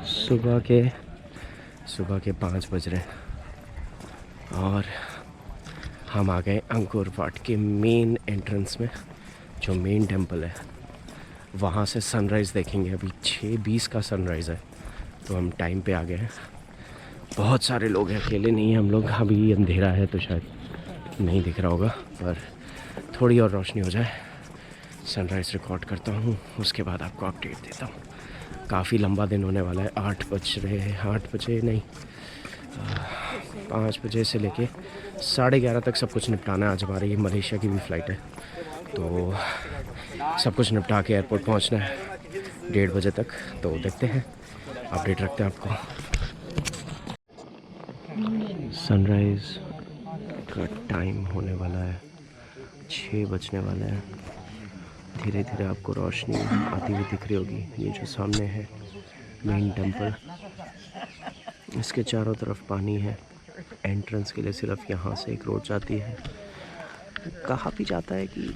सुबह के 5 बज रहे और हम आ गए अंकोर वाट के मेन एंट्रेंस में, जो मेन टेंपल है। वहाँ से सनराइज़ देखेंगे। अभी 6:20 का सनराइज़ है, तो हम टाइम पे आ गए हैं। बहुत सारे लोग हैं, अकेले नहीं हैं हम लोग। अभी अंधेरा है तो शायद नहीं दिख रहा होगा, पर थोड़ी और रोशनी हो जाए सनराइज़ रिकॉर्ड करता हूँ, उसके बाद आपको अपडेट देता हूँ। काफ़ी लंबा दिन होने वाला है। 8 बज रहे हैं, 8 बजे नहीं, 5 बजे से लेके 11:30 तक सब कुछ निपटाना है। आज हमारी मलेशिया की भी फ़्लाइट है, तो सब कुछ निपटा के एयरपोर्ट पहुंचना है 1:30 बजे तक। तो देखते हैं, अपडेट रखते हैं आपको। सनराइज़ का टाइम होने वाला है, 6 बजने वाला है। धीरे धीरे आपको रोशनी आती हुई दिख रही होगी। ये जो सामने है मेन टेंपल, इसके चारों तरफ पानी है। एंट्रेंस के लिए सिर्फ यहाँ से एक रोड जाती है। कहा भी जाता है कि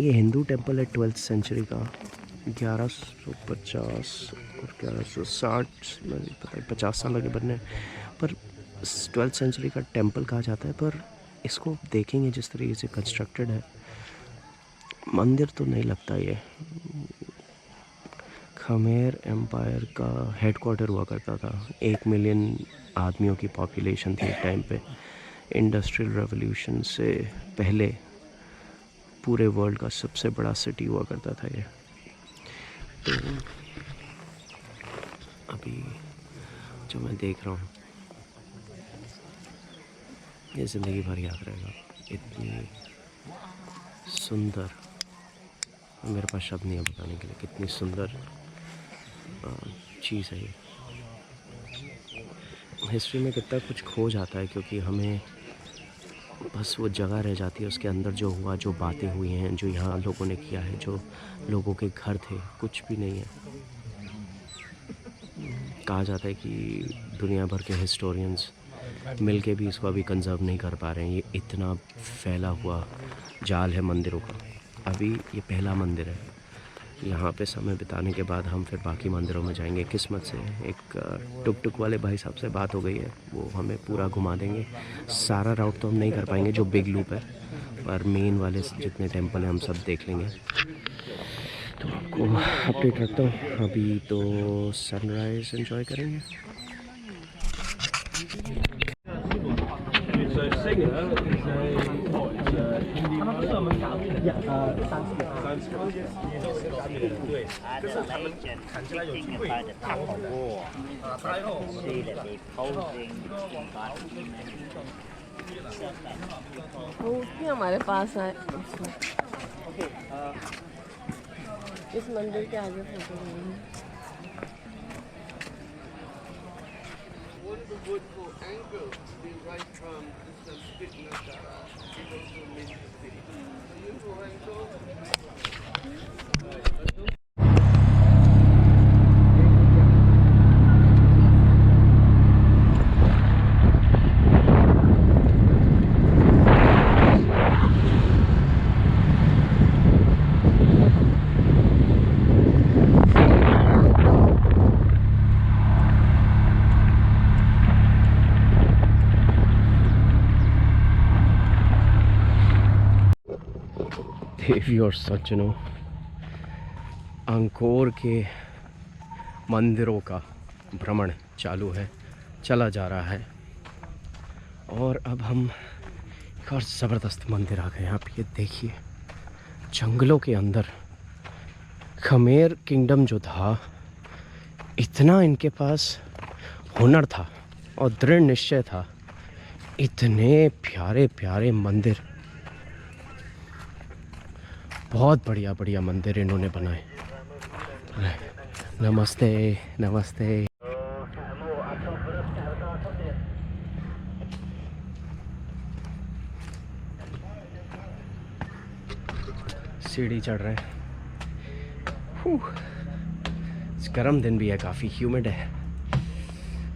ये हिंदू टेंपल है 12th सेंचुरी का। 1150 और 1160 में पता है 50 साल लगे बनने, पर 12th सेंचुरी का टेंपल कहा जाता है। पर इसको देखेंगे जिस तरीके से कंस्ट्रक्टेड है, मंदिर तो नहीं लगता। ये खमेर एम्पायर का हेडक्वार्टर हुआ करता था। 1 मिलियन आदमियों की पॉपुलेशन थी एक टाइम पे। इंडस्ट्रियल रेवोल्यूशन से पहले पूरे वर्ल्ड का सबसे बड़ा सिटी हुआ करता था ये। तो अभी जो मैं देख रहा हूँ, ये ज़िंदगी भर याद रहेगा। इतनी सुंदर, मेरे पास शब्द नहीं है बताने के लिए कितनी सुंदर चीज़ है ये। हिस्ट्री में कितना कुछ खो जाता है, क्योंकि हमें बस वो जगह रह जाती है, उसके अंदर जो हुआ, जो बातें हुई हैं, जो यहाँ लोगों ने किया है, जो लोगों के घर थे, कुछ भी नहीं है। कहा जाता है कि दुनिया भर के हिस्टोरियंस मिल के भी इसको अभी कंजर्व नहीं कर पा रहे हैं। ये इतना फैला हुआ जाल है मंदिरों का। अभी ये पहला मंदिर है। यहाँ पे समय बिताने के बाद हम फिर बाकी मंदिरों में जाएंगे। किस्मत से एक टुक टुक वाले भाई साहब से बात हो गई है, वो हमें पूरा घुमा देंगे। सारा राउट तो हम नहीं कर पाएंगे जो बिग लूप है, पर मेन वाले जितने टेंपल हैं हम सब देख लेंगे। तो आपको अपडेट रखता हूँ। अभी तो सनराइज़ एंजॉय करेंगे। वो भी हमारे पास है। इस मंदिर के आगे फोटो लेंगे। देवी और सज्जनों, अंकोर के मंदिरों का भ्रमण चालू है, चला जा रहा है। और अब हम एक और ज़बरदस्त मंदिर आ गए। आप ये देखिए, जंगलों के अंदर खमेर किंगडम जो था, इतना इनके पास हुनर था और दृढ़ निश्चय था। इतने प्यारे प्यारे मंदिर, बहुत बढ़िया बढ़िया मंदिर इन्होंने बनाए। नमस्ते नमस्ते। सीढ़ी चढ़ रहे हैं। गर्म दिन भी है, काफ़ी ह्यूमिड है।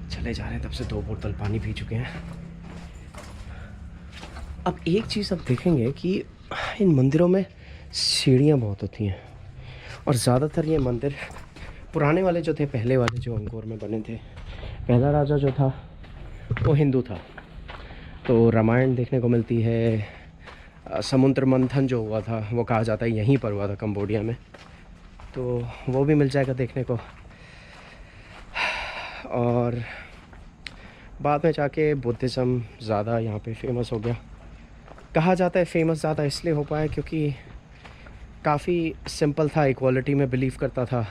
चले जा रहे हैं, तब से 2 बोतल पानी पी चुके हैं। अब एक चीज़ अब देखेंगे कि इन मंदिरों में सीढ़ियाँ बहुत होती हैं, और ज़्यादातर ये मंदिर पुराने वाले जो थे, पहले वाले जो अंकोर में बने थे, पहला राजा जो था वो हिंदू था। तो रामायण देखने को मिलती है, समुद्र मंथन जो हुआ था वो कहा जाता है यहीं पर हुआ था, कंबोडिया में। तो वो भी मिल जाएगा देखने को। और बाद में जाके बुद्धिज़्म ज़्यादा यहाँ पे फेमस हो गया। कहा जाता है फेमस ज़्यादा इसलिए हो पाया क्योंकि काफ़ी सिंपल था, इक्वालिटी में बिलीव करता था,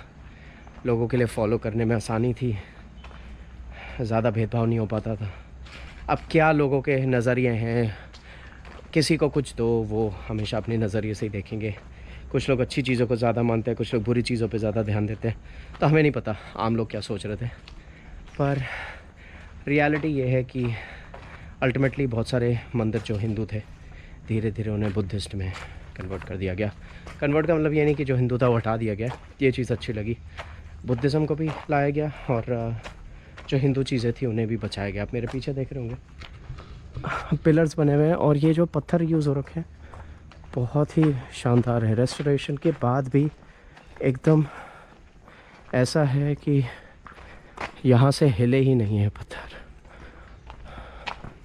लोगों के लिए फॉलो करने में आसानी थी, ज़्यादा भेदभाव नहीं हो पाता था। अब क्या लोगों के नज़रिए हैं, किसी को कुछ दो वो हमेशा अपने नज़रिए से ही देखेंगे। कुछ लोग अच्छी चीज़ों को ज़्यादा मानते हैं, कुछ लोग बुरी चीज़ों पे ज़्यादा ध्यान देते हैं। तो हमें नहीं पता आम लोग क्या सोच रहे थे, पर रियलिटी ये है कि अल्टीमेटली बहुत सारे मंदिर जो हिंदू थे धीरे धीरे उन्हें बुद्धिस्ट में कन्वर्ट कर दिया गया। कन्वर्ट का मतलब ये नहीं कि जो हिंदू था वो हटा दिया गया, ये चीज़ अच्छी लगी। बुद्धिज़्म को भी लाया गया और जो हिंदू चीज़ें थी उन्हें भी बचाया गया। आप मेरे पीछे देख रहे होंगे पिलर्स बने हुए हैं और ये जो पत्थर यूज़ हो रखे हैं बहुत ही शानदार है। रेस्टोरेशन के बाद भी एकदम ऐसा है कि यहाँ से हिले ही नहीं है पत्थर।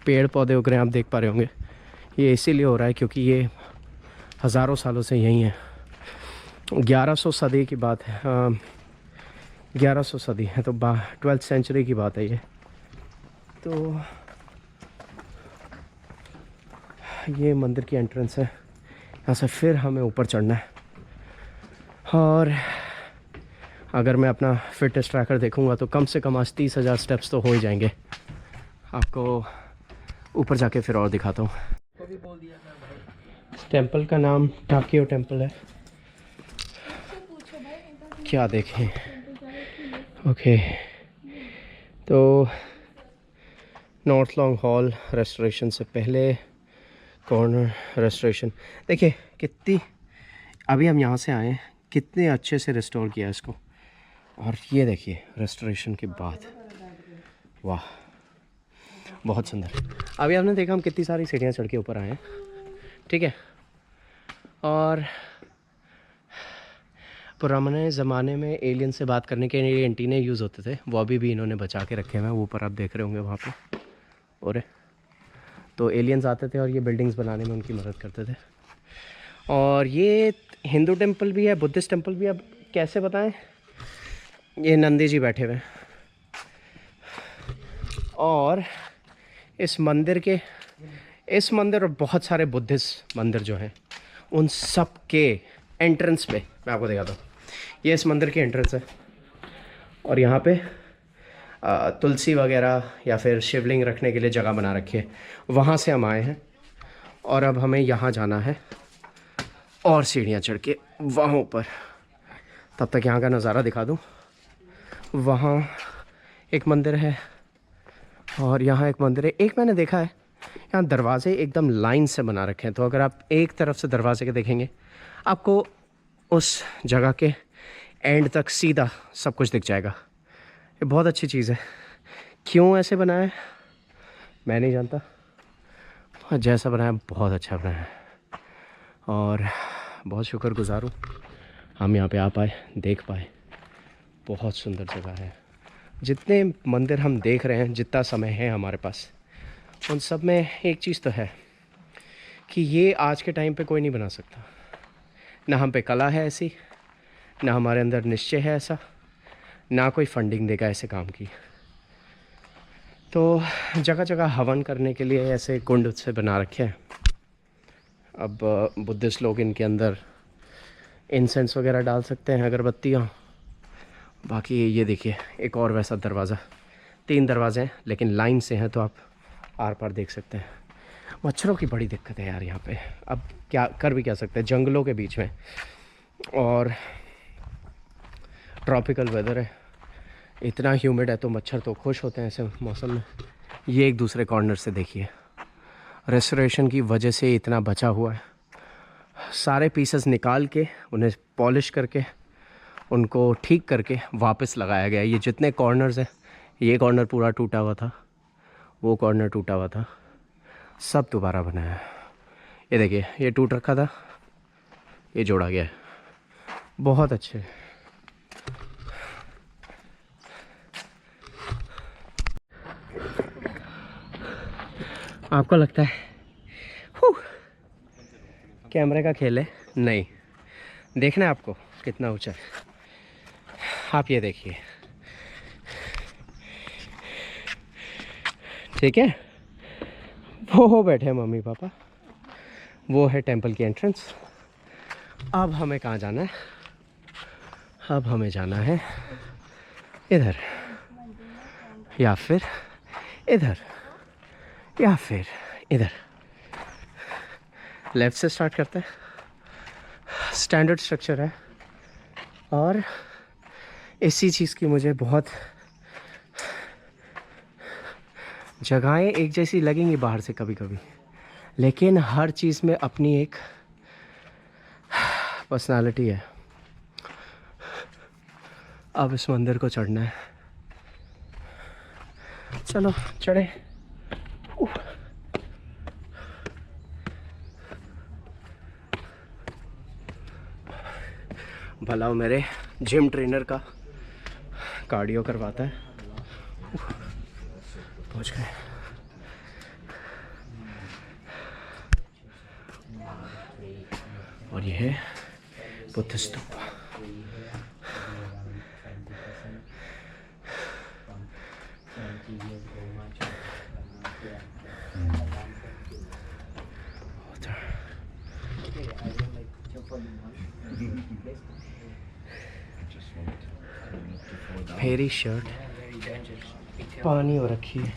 पेड़ पौधे उग रहे हैं, आप देख पा रहे होंगे। ये इसीलिए हो रहा है क्योंकि ये हज़ारों सालों से यही है। 1100 सदी की बात है, 1100 सदी है, तो 12th सेंचुरी की बात है ये। तो ये मंदिर की एंट्रेंस है, यहाँ से फिर हमें ऊपर चढ़ना है। और अगर मैं अपना फिटनेस ट्रैकर देखूंगा तो कम से कम आज 30,000 स्टेप्स तो हो ही जाएंगे। आपको ऊपर जाके फिर और दिखाता हूँ। इस टेंपल का नाम टाकियो टेंपल है। क्या देखें, ओके। तो नॉर्थ लॉन्ग हॉल रेस्टोरेशन से पहले कॉर्नर रेस्टोरेशन, देखिए कितनी, अभी हम यहाँ से आए हैं, कितने अच्छे से रिस्टोर किया इसको। और ये देखिए रेस्टोरेशन के बाद, वाह बहुत सुंदर। अभी आपने देखा हम कितनी सारी सीढ़ियाँ चढ़ के ऊपर आए हैं, ठीक है। और पुराने ज़माने में एलियन से बात करने के लिए एंटीने यूज़ होते थे, वो अभी भी इन्होंने बचा के रखे हुए हैं। ऊपर आप देख रहे होंगे वहाँ पे, और तो एलियंस आते थे और ये बिल्डिंग्स बनाने में उनकी मदद करते थे। और ये हिंदू टेंपल भी है, बुद्धिस्ट टेंपल भी है। अब कैसे बताएं, ये नंदी जी बैठे हुए हैं और इस मंदिर और बहुत सारे बुद्धिस्ट मंदिर जो हैं उन सब के एंट्रेंस पे मैं आपको दिखाता हूँ। ये इस मंदिर की एंट्रेंस है और यहाँ पे तुलसी वगैरह या फिर शिवलिंग रखने के लिए जगह बना रखी है। वहाँ से हम आए हैं और अब हमें यहाँ जाना है और सीढ़ियाँ चढ़ के वहाँ ऊपर। तब तक यहाँ का नज़ारा दिखा दूँ। वहाँ एक मंदिर है और यहाँ एक मंदिर है। एक मैंने देखा है यहाँ दरवाजे एकदम लाइन से बना रखे हैं, तो अगर आप एक तरफ से दरवाजे के देखेंगे आपको उस जगह के एंड तक सीधा सब कुछ दिख जाएगा। ये बहुत अच्छी चीज़ है। क्यों ऐसे बनाया है मैं नहीं जानता, जैसा बनाया बहुत अच्छा बनाया है और बहुत शुक्रगुजार हूँ हम यहाँ पे आ पाए, देख पाए। बहुत सुंदर जगह है। जितने मंदिर हम देख रहे हैं, जितना समय है हमारे पास, उन सब में एक चीज़ तो है कि ये आज के टाइम पे कोई नहीं बना सकता। ना हम पे कला है ऐसी, ना हमारे अंदर निश्चय है ऐसा, ना कोई फंडिंग देगा ऐसे काम की। तो जगह जगह हवन करने के लिए ऐसे कुंड से बना रखे हैं। अब बुद्धिस्ट लोग इनके अंदर इंसेंस वगैरह डाल सकते हैं, अगरबत्तियाँ। बाकी ये देखिए एक और वैसा दरवाज़ा, 3 दरवाजे हैं लेकिन लाइन से हैं, तो आप आर पार देख सकते हैं। मच्छरों की बड़ी दिक्कत है यार यहाँ पे। अब क्या कर भी क्या सकते हैं, जंगलों के बीच में और ट्रॉपिकल वेदर है, इतना ह्यूमिड है, तो मच्छर तो खुश होते हैं ऐसे मौसम में। ये एक दूसरे कॉर्नर से देखिए, रेस्टोरेशन की वजह से इतना बचा हुआ है। सारे पीसेस निकाल के उन्हें पॉलिश करके उनको ठीक करके वापस लगाया गया है। ये जितने कॉर्नर्स हैं, ये कॉर्नर पूरा टूटा हुआ था, वो कॉर्नर टूटा हुआ था, सब दोबारा बनाया है। ये देखिए ये टूट रखा था, ये जोड़ा गया है। बहुत अच्छे। आपको लगता है कैमरे का खेल है? नहीं, देखना है आपको कितना ऊंचा है। आप ये देखिए, ठीक है। वो बैठे हैं मम्मी पापा, वो है टेंपल की एंट्रेंस। अब हमें कहाँ जाना है? अब हमें जाना है इधर, या फिर इधर, या फिर इधर। लेफ्ट से स्टार्ट करते हैं। स्टैंडर्ड स्ट्रक्चर है और इसी चीज़ की मुझे बहुत जगहें एक जैसी लगेंगी बाहर से कभी कभी, लेकिन हर चीज़ में अपनी एक पर्सनालिटी है। अब इस मंदिर को चढ़ना है, चलो चढ़े। भला हो मेरे जिम ट्रेनर का कार्डियो करवाता है। पहुंच गए। और ये है बुद्ध स्तूप। मेरी शर्ट पानी हो रखी है।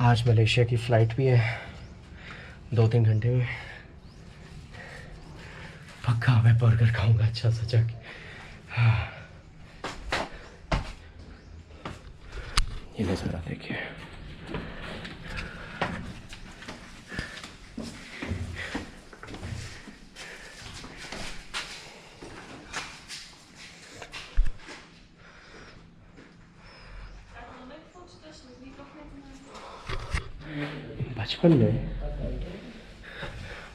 आज मलेशिया की फ़्लाइट भी है 2-3 घंटे में। पक्का मैं बर्गर खाऊंगा अच्छा सा जाके। ये नज़ारा देखिए। बचपन में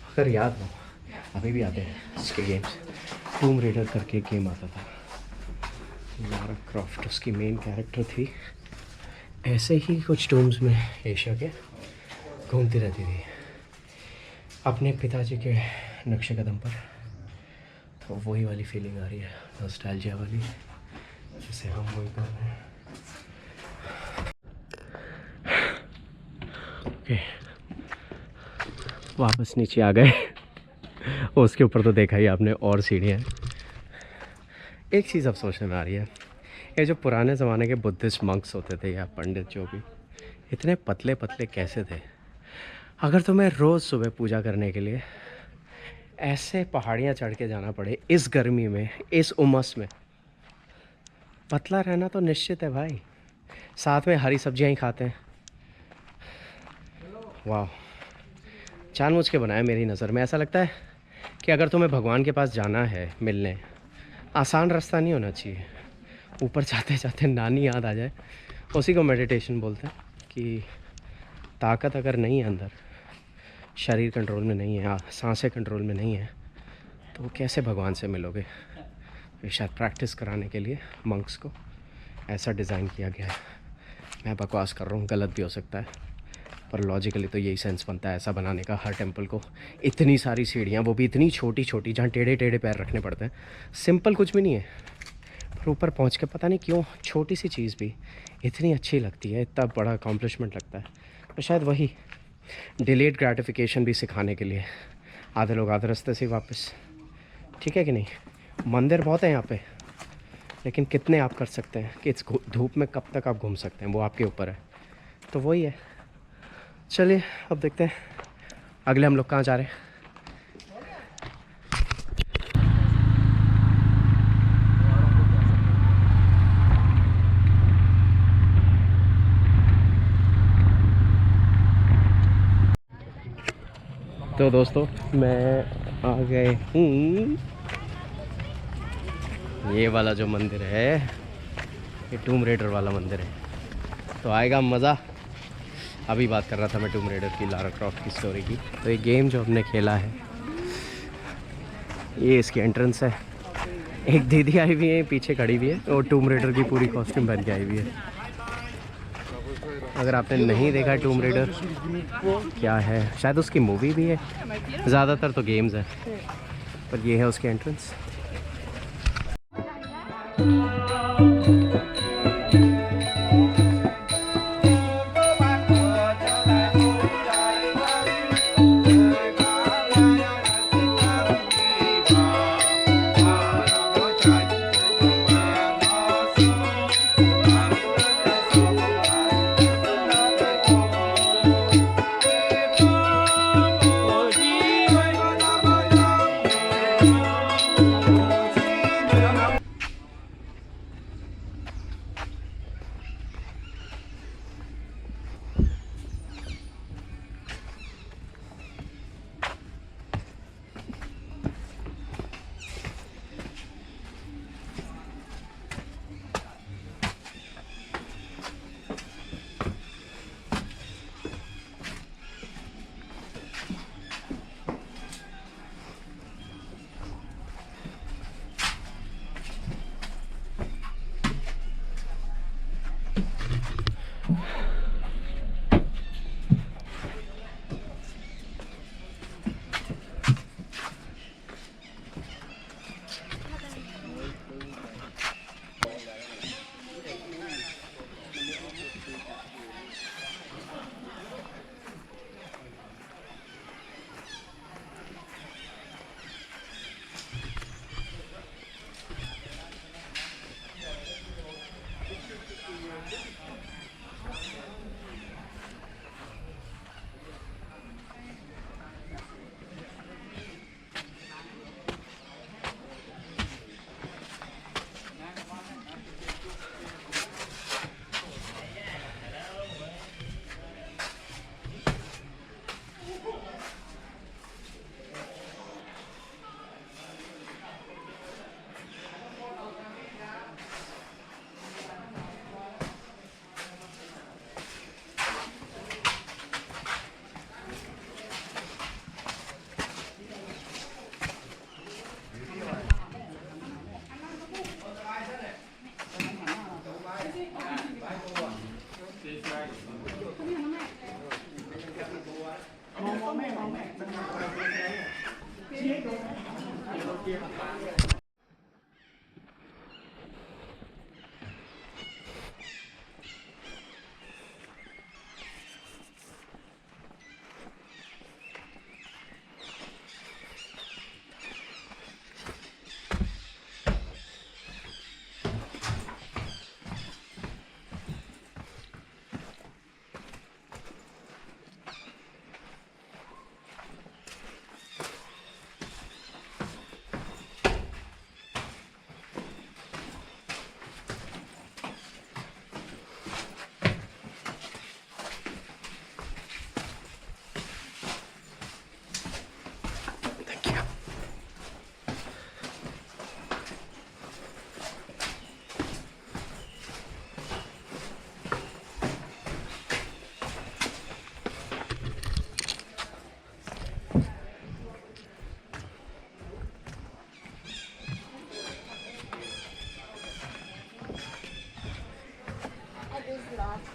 अगर याद हो, अभी भी आते हैं इसके गेम्स। टूम रेडर करके गेम आता था, लारा क्रॉफ्ट उसकी मेन कैरेक्टर थी। ऐसे ही कुछ टूम्स में एशिया के घूमती रहती थी अपने पिताजी के नक्शे कदम पर। तो वही वाली फीलिंग आ रही है, नॉस्टैल्जिया वाली, जिसे हम वही कर रहे हैं। ओके, वापस नीचे आ गए। उसके ऊपर तो देखा ही आपने, और सीढ़ियाँ। एक चीज़ अब सोचने में आ रही है, ये जो पुराने ज़माने के बुद्धिस्ट मंक्स होते थे या पंडित जो भी, इतने पतले पतले कैसे थे? अगर तुम्हें रोज़ सुबह पूजा करने के लिए ऐसे पहाड़ियाँ चढ़ के जाना पड़े इस गर्मी में, इस उमस में, पतला रहना तो निश्चित है भाई। साथ में हरी सब्जियाँ ही खाते हैं। वाह, जानबूझ के बनाया मेरी नज़र में। ऐसा लगता है कि अगर तुम्हें भगवान के पास जाना है मिलने, आसान रास्ता नहीं होना चाहिए। ऊपर जाते जाते नानी याद आ जाए, उसी को मेडिटेशन बोलते हैं। कि ताकत अगर नहीं है अंदर, शरीर कंट्रोल में नहीं है, सांसें कंट्रोल में नहीं है, तो कैसे भगवान से मिलोगे? ये शायद प्रैक्टिस कराने के लिए मंक्स को ऐसा डिज़ाइन किया गया है। मैं बकवास कर रहा हूँ, गलत भी हो सकता है, पर लॉजिकली तो यही सेंस बनता है ऐसा बनाने का। हर टेंपल को इतनी सारी सीढ़ियाँ, वो भी इतनी छोटी छोटी, जहाँ टेढ़े टेढ़े पैर रखने पड़ते हैं। सिंपल कुछ भी नहीं है, पर ऊपर पहुँच के पता नहीं क्यों छोटी सी चीज़ भी इतनी अच्छी लगती है, इतना बड़ा अकॉम्प्लिशमेंट लगता है। तो शायद वही डिलेड ग्रेटिफिकेशन भी सिखाने के लिए आधे लोग आधे रास्ते से वापस। ठीक है कि नहीं? मंदिर बहुत है यहाँ पे, लेकिन कितने आप कर सकते हैं कि इस धूप में कब तक आप घूम सकते हैं, वो आपके ऊपर है। तो वही है। चलिए अब देखते हैं अगले हम लोग कहाँ जा रहे हैं। तो दोस्तों मैं आ गए हूँ, ये वाला जो मंदिर है, ये टूम रेडर वाला मंदिर है। तो आएगा मज़ा। अभी बात कर रहा था मैं टूम रेडर की, लारा क्रॉफ्ट की स्टोरी की। तो ये गेम जो हमने खेला है, ये इसकी एंट्रेंस है। एक दीदी आई हुई है पीछे खड़ी हुई है और टूम रेडर की पूरी कॉस्ट्यूम पहन के आई हुई है। अगर आपने नहीं देखा टूम रेडर क्या है, शायद उसकी मूवी भी है, ज़्यादातर तो गेम्स है, पर ये है उसकी entrance.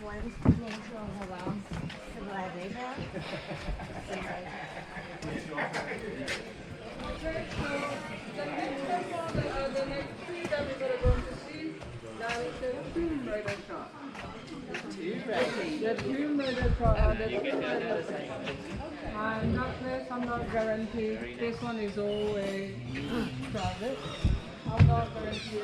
One's natural around civilization. The Tomb Raider I'm not place, I'm not guaranteed. This one is always private. I'm not guaranteed.